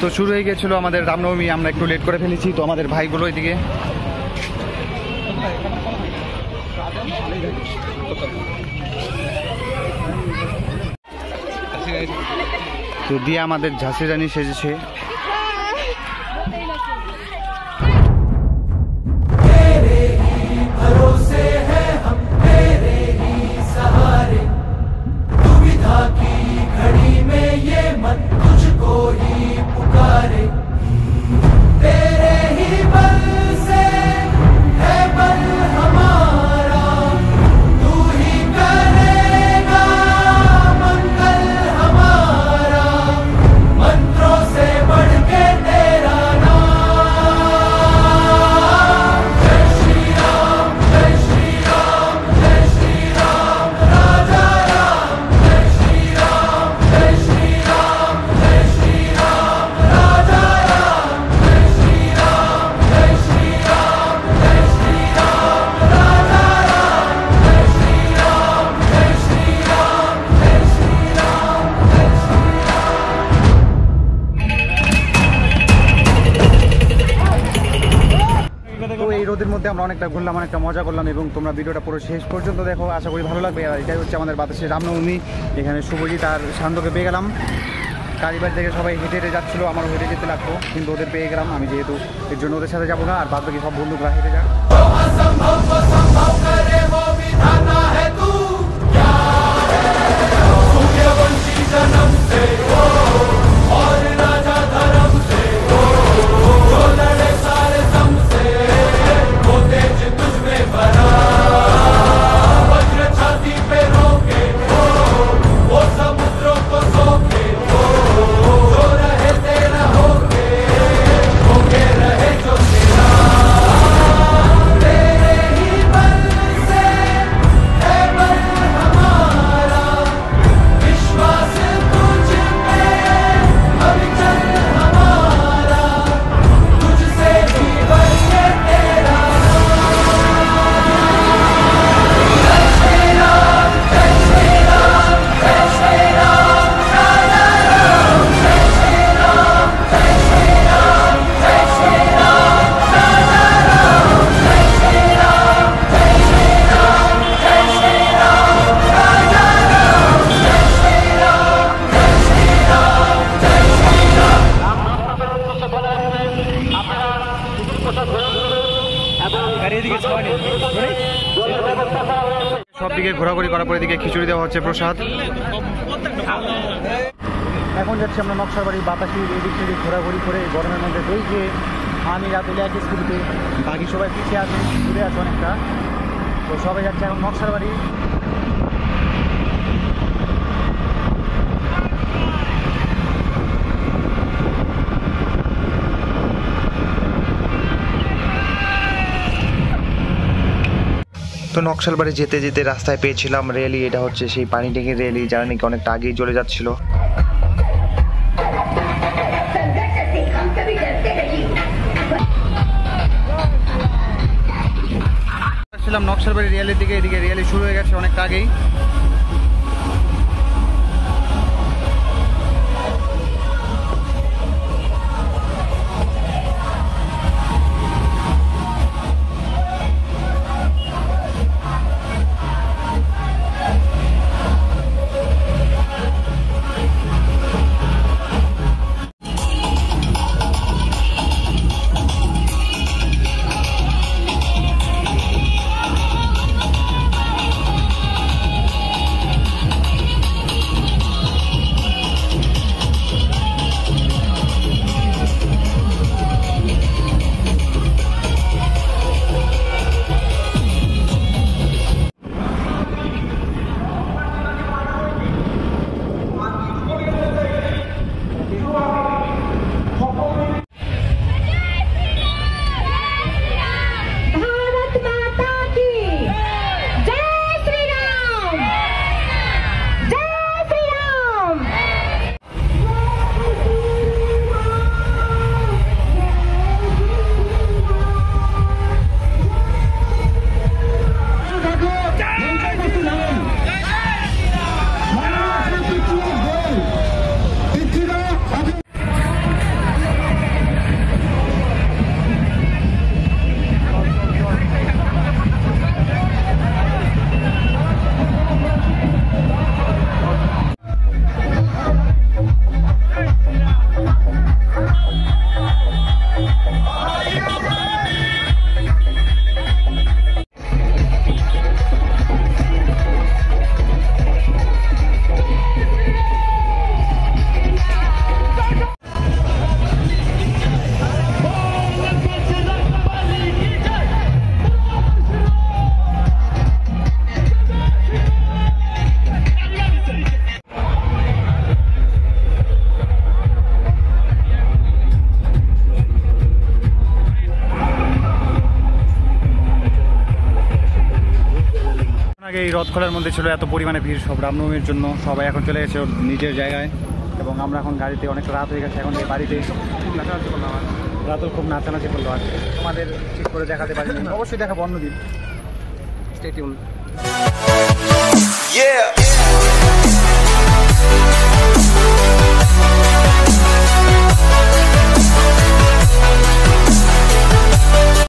তো শুরু হয়ে গেছিল আমাদের রামনবমী, আমরা একটু লেট করে ফেলেছি। তো আমাদের ভাইগুলো এদিকে তো দিয়ে আমাদের ঝাঁসি রানী সেজেছে। রোদের মধ্যে আমরা অনেকটা ঘুরলাম, অনেকটা মজা করলাম এবং তোমরা ভিডিওটা পুরো শেষ পর্যন্ত দেখো, আশা করি ভালো লাগবে। আর এটাই হচ্ছে আমাদের বাতাসের রামনবমী। এখানে শুভজিৎ আর শান্তকে পেয়ে গেলাম। কালীবাড়ি থেকে সবাই হেঁটে হেঁটে যাচ্ছিলো, আমারও হেঁটে যেতে লাগতো, কিন্তু ওদের পেয়ে গেলাম আমি, যেহেতু এর জন্য ওদের সাথে যাবো না। আর বাদ বাকি সব বন্ধুরা হেঁটে যাক। সব দিকে ঘোরাঘুরি করার পরে দিকে খিচুড়ি দেওয়া হচ্ছে প্রসাদ। এখন যাচ্ছি আমরা নকশার বাড়ি বাতাসির এদিক সেদিক ঘোরাঘুরি করে গরমের মধ্যে দই খেয়ে। আমি রাতে এক স্কুটিতে, বাকি সবাই পিছিয়ে আছে, ঘুরে আছে অনেকটা। তো সবাই যাচ্ছে এখন নকশার বাড়ি। তো নকশালবাড়ি যেতে যেতে রাস্তায় পেয়েছিলাম রেলি। এটা হচ্ছে সেই পানি ট্যাঙ্কির রেলি, যারা নাকি অনেকটা আগেই চলে যাচ্ছিল। আসছিলাম নকশালবাড়ি রেলের দিকে, এদিকে রেলি শুরু হয়ে গেছে অনেকটা আগেই। রথখোলার মধ্যে ছিল এত পরিমাণে ভিড় সব রামনবমীর জন্য, সবাই এখন চলে গেছে ওর নিজের জায়গায় এবং আমরা এখন গাড়িতে, অনেক রাত হয়ে গেছে এখন এই বাড়িতে নাচানাচি করলাম, আর রাতেও খুব নাচানাচি করলো। আর তোমাদের ঠিক করে দেখাতে পারিনি, অবশ্যই দেখাবো অন্যদিন। Stay tune.